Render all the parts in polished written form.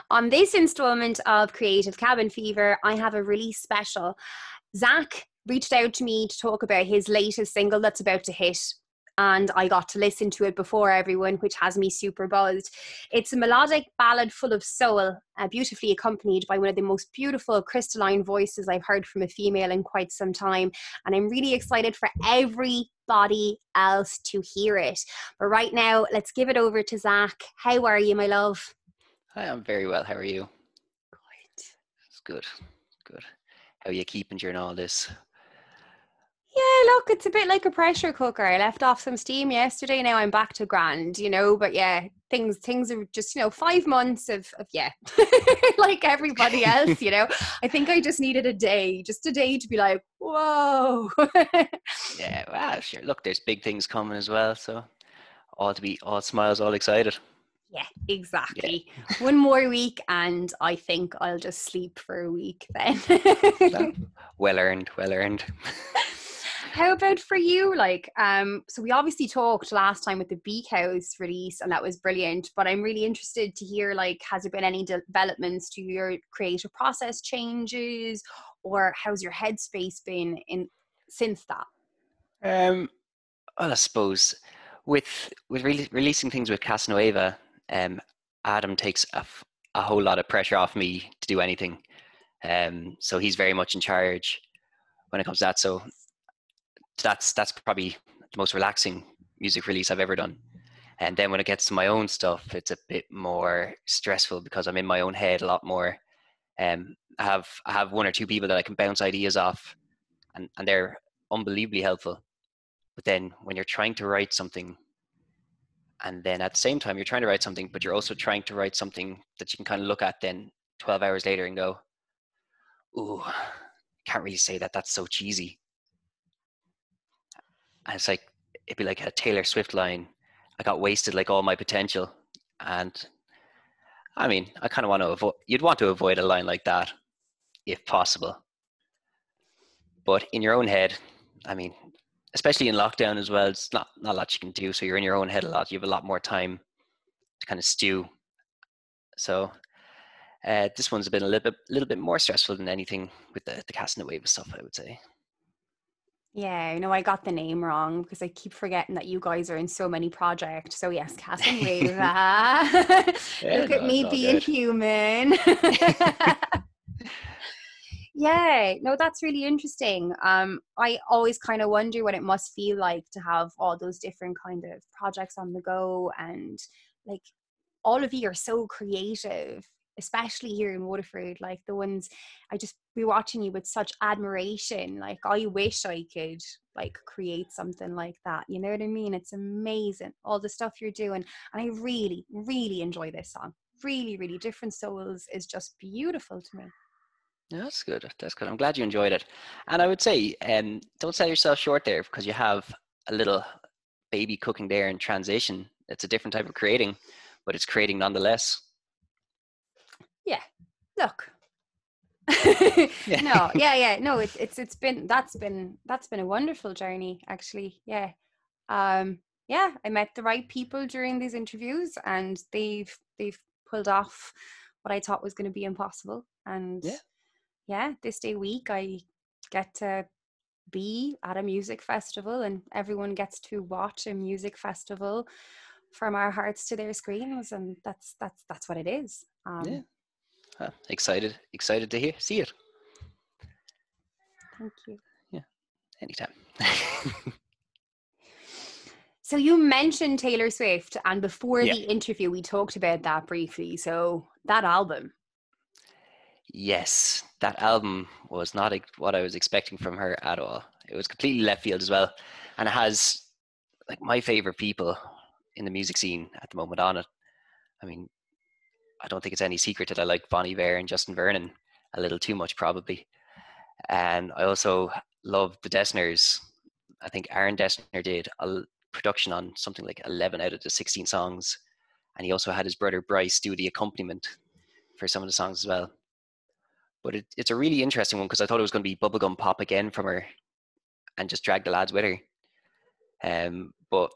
On this installment of Creative Cabin Fever, I have a release special. Zach reached out to me to talk about his latest single that's about to hit, and I got to listen to it before everyone, which has me super buzzed. It's a melodic ballad full of soul, beautifully accompanied by one of the most beautiful crystalline voices I've heard from a female in quite some time, and I'm really excited for everybody else to hear it. But right now, let's give it over to Zach. How are you, my love? Hi, I'm very well. How are you? Good. It's good. Good. How are you keeping during all this? Yeah, look, it's a bit like a pressure cooker. I left off some steam yesterday. Now I'm back to grand, but yeah, things are just, 5 months of yeah, like everybody else, I think I just needed just a day to be like, whoa. Yeah, well, sure. Look, there's big things coming as well, so all to be all smiles, all excited. Yeah, Yeah. exactly. One more week and I think I'll just sleep for a week then. No, well earned, well earned. How about for you? So we obviously talked last time with the Beak House release, and that was brilliant. But I'm really interested to hear, has there been any developments to your creative process changes, or how's your headspace been in since that? Um, well, I suppose with releasing things with Casanova, Adam takes a whole lot of pressure off me to do anything. So he's very much in charge when it comes to that. So that's probably the most relaxing music release I've ever done. And then when it gets to my own stuff, it's a bit more stressful because I'm in my own head a lot more. I have one or two people that I can bounce ideas off, and they're unbelievably helpful. But then when you're trying to write something, and then at the same time you're trying to write something, but you're also trying to write something that you can kind of look at then 12 hours later and go, "Ooh, can't really say that. That's so cheesy." And it's like it'd be like a Taylor Swift line, "I got wasted like all my potential." And I mean, I kind of want to avoid. You'd want to avoid a line like that if possible. But in your own head, I mean, especially in lockdown as well, it's not a lot you can do. So you're in your own head a lot. You have a lot more time to kind of stew. So this one's been a little bit more stressful than anything with the casting away with stuff, I would say. Yeah, no, I got the name wrong because I keep forgetting that you guys are in so many projects. So yes, Casanova. Yeah, Look at no, it's me all being good. human. Yeah, no, that's really interesting. I always kind of wonder what it must feel like to have all those different kind of projects on the go, and like all of you are so creative, especially here in Waterford. Like the ones I just be watching you with such admiration. Like I wish I could create something like that. You know what I mean? It's amazing all the stuff you're doing, and I really, really enjoy this song. Really, really, Different Souls is just beautiful to me. Yeah, that's good. That's good. I'm glad you enjoyed it. And I would say, don't sell yourself short there because you have a little baby cooking there in transition. It's a different type of creating, but it's creating nonetheless. Yeah, look. Yeah. No, yeah, no, it's been that's been a wonderful journey, actually. Yeah. Yeah, I met the right people during these interviews, and they've pulled off what I thought was going to be impossible. And Yeah. yeah, this day week I get to be at a music festival, and everyone gets to watch a music festival from our hearts to their screens, and that's what it is. Yeah. Excited to see it. Thank you. Yeah. Anytime. So you mentioned Taylor Swift, and before Yeah. the interview, we talked about that briefly. So that album, Yes, that album was not what I was expecting from her at all. It was completely left field as well, and it has like my favorite people in the music scene at the moment on it. I mean, I don't think it's any secret that I like Bon Iver and Justin Vernon a little too much, probably. And I also love the Desners. I think Aaron Dessner did a production on something like 11 out of the 16 songs. And he also had his brother Bryce do the accompaniment for some of the songs as well. But it's a really interesting one because I thought it was going to be bubblegum pop again from her and just drag the lads with her. But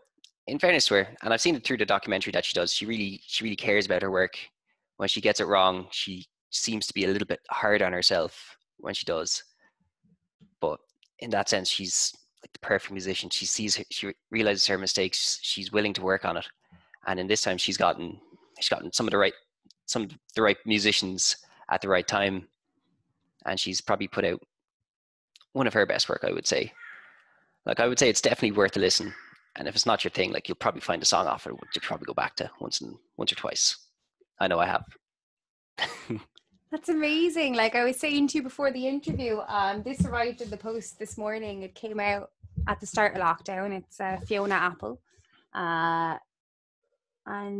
in fairness to her, and I've seen it through the documentary that she does, she really cares about her work when she gets it wrong, she seems to be a little bit hard on herself when she does. But in that sense, she's like the perfect musician. She realizes her mistakes. She's willing to work on it. And in this time, she's gotten some of the right musicians at the right time, and she's probably put out one of her best work, I would say. Like, I would say it's definitely worth a listen. And if it's not your thing, like, you'll probably find a song off it, which you'll probably go back to once or twice. I know I have. That's amazing. Like I was saying to you before the interview, this arrived in the post this morning. It came out at the start of lockdown. It's Fiona Apple. And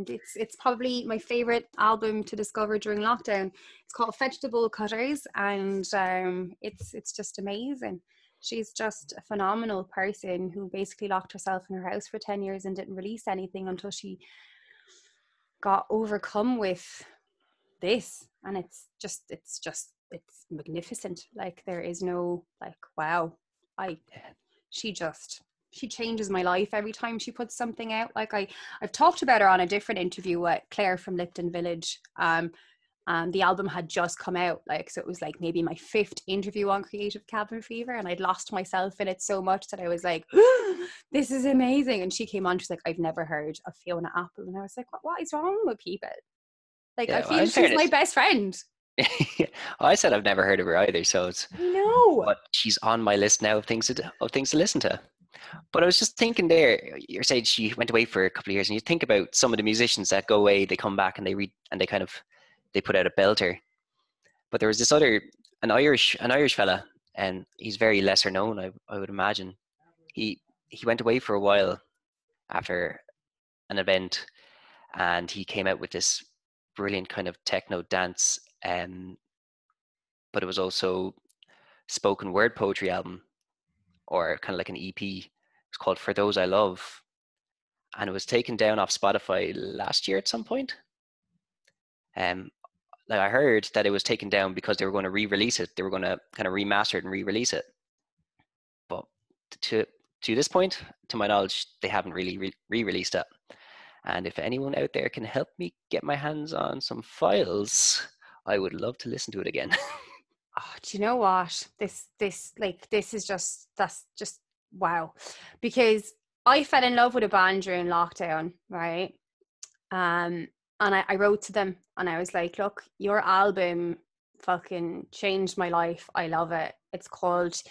it's probably my favorite album to discover during lockdown. It's called Vegetable Cutters, and it's just amazing. She's just a phenomenal person who basically locked herself in her house for 10 years and didn't release anything until she got overcome with this. And it's magnificent. Like, there is no, like, wow. She changes my life every time she puts something out. Like, I've talked about her on a different interview with Claire from Lipton Village. And the album had just come out, like, so it was like maybe my 5th interview on Creative Cabin Fever, and I'd lost myself in it so much that I was like, this is amazing. And she came on, she's like, I've never heard of Fiona Apple. And I was like, what is wrong with people? Like, I Yeah, well, feel in she's my fairness, best friend. I said I've never heard of her either, so it's, I know. but she's on my list now of things to listen to. But I was just thinking there, you're saying she went away for a couple of years, and you think about some of the musicians that go away, they come back and they put out a belter. But there was this other, an Irish fella, and he's very lesser known, I would imagine. He went away for a while after an event, and he came out with this brilliant kind of techno dance, but it was also spoken word poetry album, or kind of like an EP. It's called For Those I Love, and it was taken down off Spotify last year at some point. Um, like, I heard that it was taken down because they were going to re-release it. They were going to kind of remaster it and re-release it. But to this point, to my knowledge, they haven't really re-released it. And if anyone out there can help me get my hands on some files, I would love to listen to it again. Oh, do you know what? This is just, that's just wow. Because I fell in love with a band during lockdown, right? And I wrote to them and I was like, look, your album fucking changed my life. I love it. It's called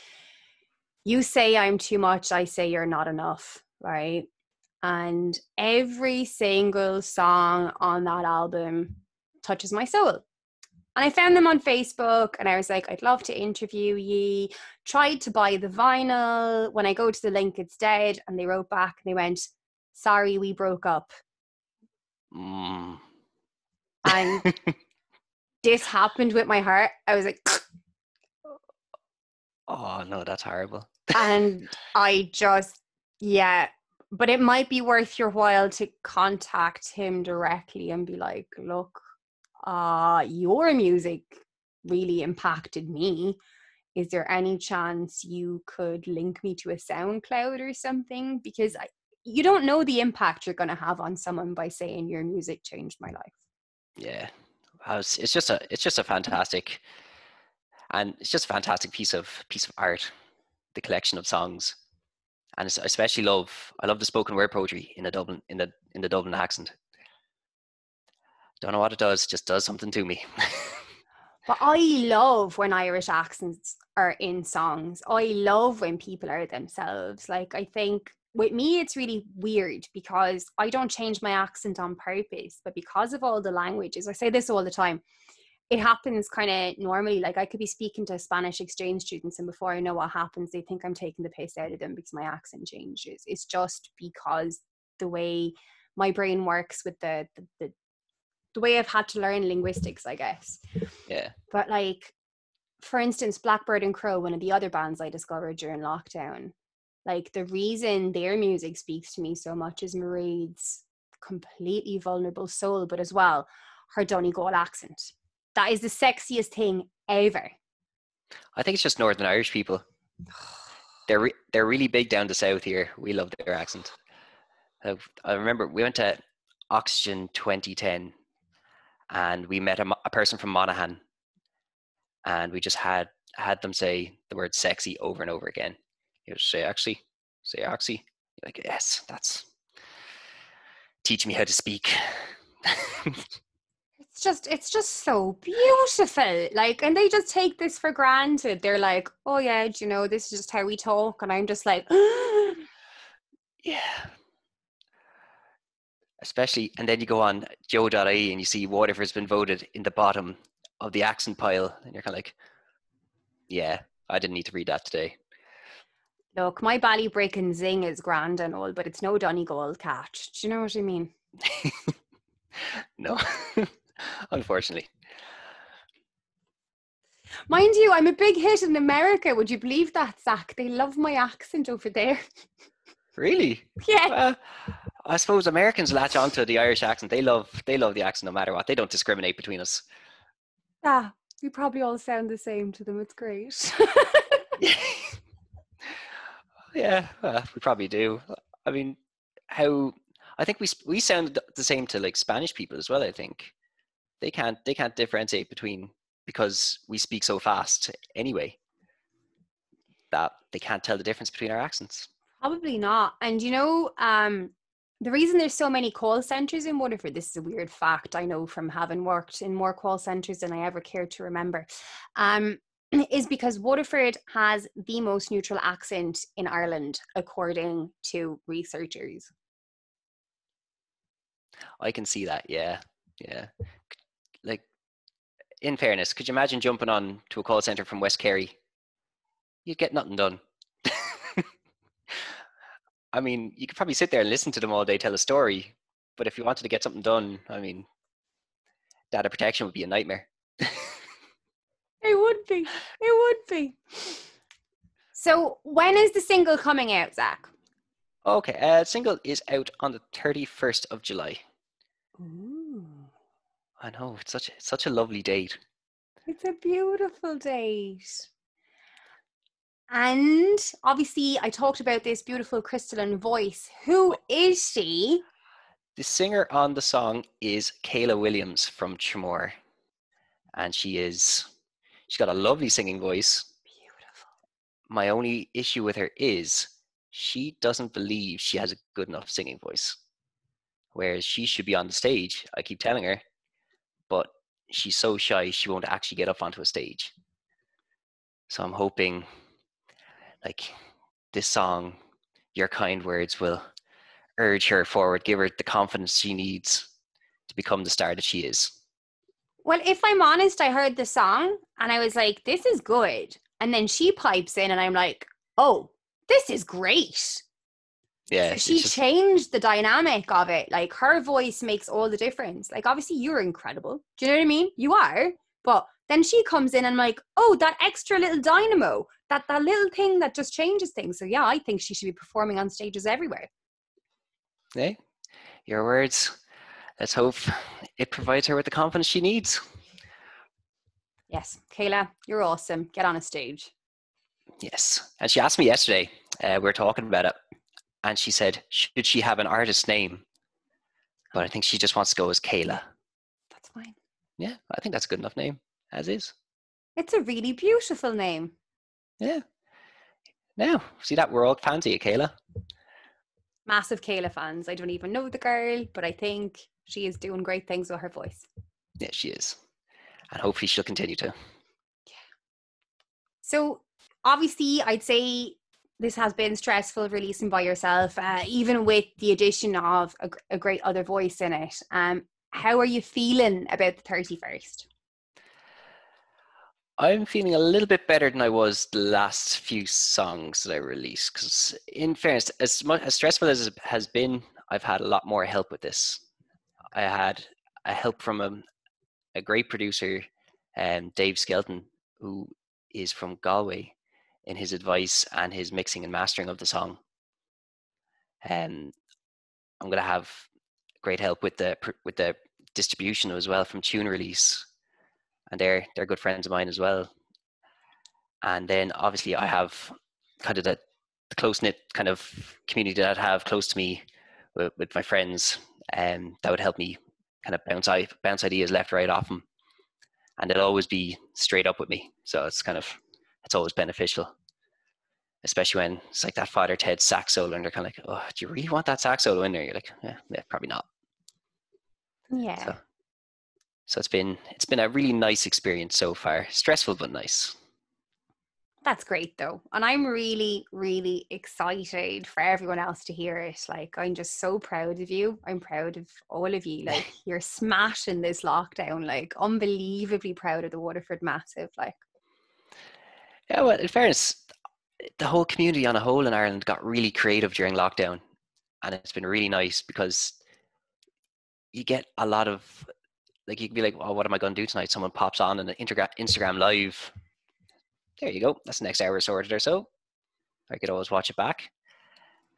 You Say I'm Too Much, I Say You're Not Enough, right? And every single song on that album touches my soul. And I found them on Facebook and I was like, I'd love to interview ye. Tried to buy the vinyl. When I go to the link, it's dead. And they wrote back and they went, sorry, we broke up. Mm. And this happened with my heart. I was like, Oh no, that's horrible. and I just, yeah. But it might be worth your while to contact him directly and be like, look, your music really impacted me. Is there any chance you could link me to a SoundCloud or something? Because you don't know the impact you're going to have on someone by saying your music changed my life. Yeah, it's just a fantastic, and it's just a fantastic piece of art. The collection of songs, and I love the spoken word poetry in the Dublin accent. Don't know what it does, just does something to me. But I love when Irish accents are in songs. I love when people are themselves. Like, I think with me, it's really weird because I don't change my accent on purpose, but because of all the languages, I say this all the time, it happens kind of normally. Like, I could be speaking to Spanish exchange students, and before I know what happens, they think I'm taking the piss out of them because my accent changes. It's just because the way my brain works with the way I've had to learn linguistics, I guess. Yeah. But like, for instance, Blackbird and Crow, one of the other bands I discovered during lockdown, like, the reason their music speaks to me so much is Mairead's completely vulnerable soul, but as well, her Donegal accent. That is the sexiest thing ever. I think it's just Northern Irish people. They're really big down the south here. We love their accent. I remember we went to Oxygen 2010, and we met a person from Monaghan, and we just had them say the word sexy over and over again. You just say actually. You're like, yes, that's teach me how to speak. It's just so beautiful. Like, and they just take this for granted. They're like, oh yeah, do you know, this is just how we talk. And I'm just like, Yeah. Especially, and then you go on Joe.ie and you see Waterford's been voted in the bottom of the accent pile, and you're kind of like, yeah, I didn't need to read that today. look, my Ballybreaking zing is grand and all, but it's no Donegal catch. Do you know what I mean? No, unfortunately. Mind you, I'm a big hit in America. Would you believe that, Zach? They love my accent over there. Really? Yeah. Well, I suppose Americans latch onto the Irish accent. They love the accent no matter what. They don't discriminate between us. Yeah. We probably all sound the same to them. It's great. Yeah, yeah, we probably do. I mean, how I think we sound the same to like Spanish people as well. I think they can't differentiate between because we speak so fast anyway that they can't tell the difference between our accents. Probably not. And you know, the reason there's so many call centers in Waterford, this is a weird fact I know from having worked in more call centers than I ever cared to remember, um, is because Waterford has the most neutral accent in Ireland, according to researchers. I can see that. Yeah, yeah. Like in fairness, could you imagine jumping on to a call center from West Kerry? You'd get nothing done. I mean, you could probably sit there and listen to them all day tell a story, but if you wanted to get something done, I mean, data protection would be a nightmare. It would be. It would be. So, when is the single coming out, Zach? Okay, single is out on the 31st of July. Ooh. I know, it's such a lovely date. It's a beautiful date. And obviously, I talked about this beautiful crystalline voice. Who is she? The singer on the song is Kayla Williams from Tremor, and she's got a lovely singing voice. Beautiful. My only issue with her is she doesn't believe she has a good enough singing voice, whereas she should be on the stage. I keep telling her, but she's so shy she won't actually get up onto a stage. So I'm hoping, like this song, Your Kind Words, will urge her forward, give her the confidence she needs to become the star that she is. Well, if I'm honest, I heard the song and I was like, this is good. And then she pipes in and I'm like, oh, this is great. Yeah, So it's she just changed the dynamic of it. Like her voice makes all the difference. Like obviously you're incredible. Do you know what I mean? You are. But then she comes in and I'm like, oh, that extra little dynamo, that little thing that just changes things. So yeah, I think she should be performing on stages everywhere. hey, your words. Let's hope it provides her with the confidence she needs. Yes, Kayla, you're awesome. Get on a stage. Yes. And she asked me yesterday, we were talking about it, and she said, should she have an artist name? But I think she just wants to go as Kayla. That's fine. Yeah, I think that's a good enough name, as is. It's a really beautiful name. Yeah. Now, see that? We're all fancy of Kayla. Massive Kayla fans. I don't even know the girl, but I think she is doing great things with her voice. Yeah, she is. And hopefully she'll continue to. So obviously, I'd say this has been stressful releasing by yourself, even with the addition of a great other voice in it. How are you feeling about the 31st? I'm feeling a little bit better than I was the last few songs that I released. Because, in fairness, as stressful as it has been, I've had a lot more help with this. I had a help from a great producer, Dave Skelton, who is from Galway, in his advice and his mixing and mastering of the song. And I'm going to have great help with the distribution as well from Tune Release, and they're good friends of mine as well. And then obviously I have kind of the close knit kind of community that I have close to me with my friends, and that would help me kind of bounce ideas left, right off them, and they'll always be straight up with me. So it's always beneficial, especially when it's like that Father Ted sax solo, and they're kind of like, "Oh, do you really want that sax solo in there?" You're like, "Yeah, probably not." Yeah. So it's been a really nice experience so far. Stressful but nice. That's great though. And I'm really, really excited for everyone else to hear it. Like, I'm just so proud of you. I'm proud of all of you. Like, you're smashing this lockdown, like, unbelievably proud of the Waterford Massive. Like, Yeah, well, in fairness, the whole community on a whole in Ireland got really creative during lockdown, and it's been really nice because you get a lot of, like, you can be like, "Oh, what am I going to do tonight?" Someone pops on an Instagram live. There you go. That's the next hour sorted or so. I could always watch it back.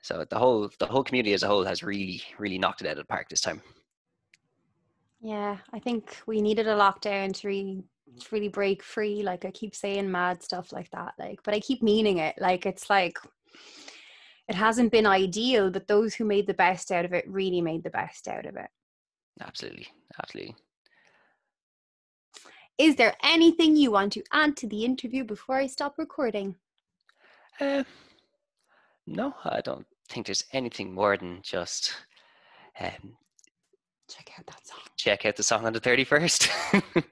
So the whole community as a whole has really, really knocked it out of the park this time. yeah, I think we needed a lockdown to really break free. Like, I keep saying mad stuff like that, like, but I keep meaning it. Like, it's like, it hasn't been ideal, but those who made the best out of it really made the best out of it. Absolutely, absolutely. Is there anything you want to add to the interview before I stop recording? Uh, no, I don't think there's anything more than just um, Check out that song. check out the song on the 31st.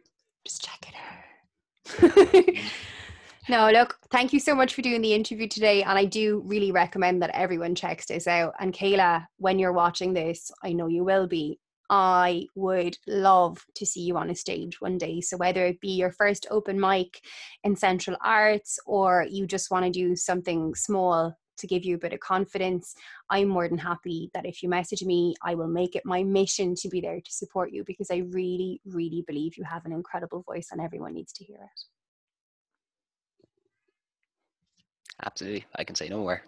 Just check it out. No, look, thank you so much for doing the interview today. And I do really recommend that everyone checks this out. And Kayla, when you're watching this, I know you will be. I would love to see you on a stage one day. So whether it be your first open mic in Central Arts, or you just want to do something small to give you a bit of confidence, I'm more than happy that if you message me, I will make it my mission to be there to support you, because I really, really believe you have an incredible voice and everyone needs to hear it. Absolutely, I can say no more.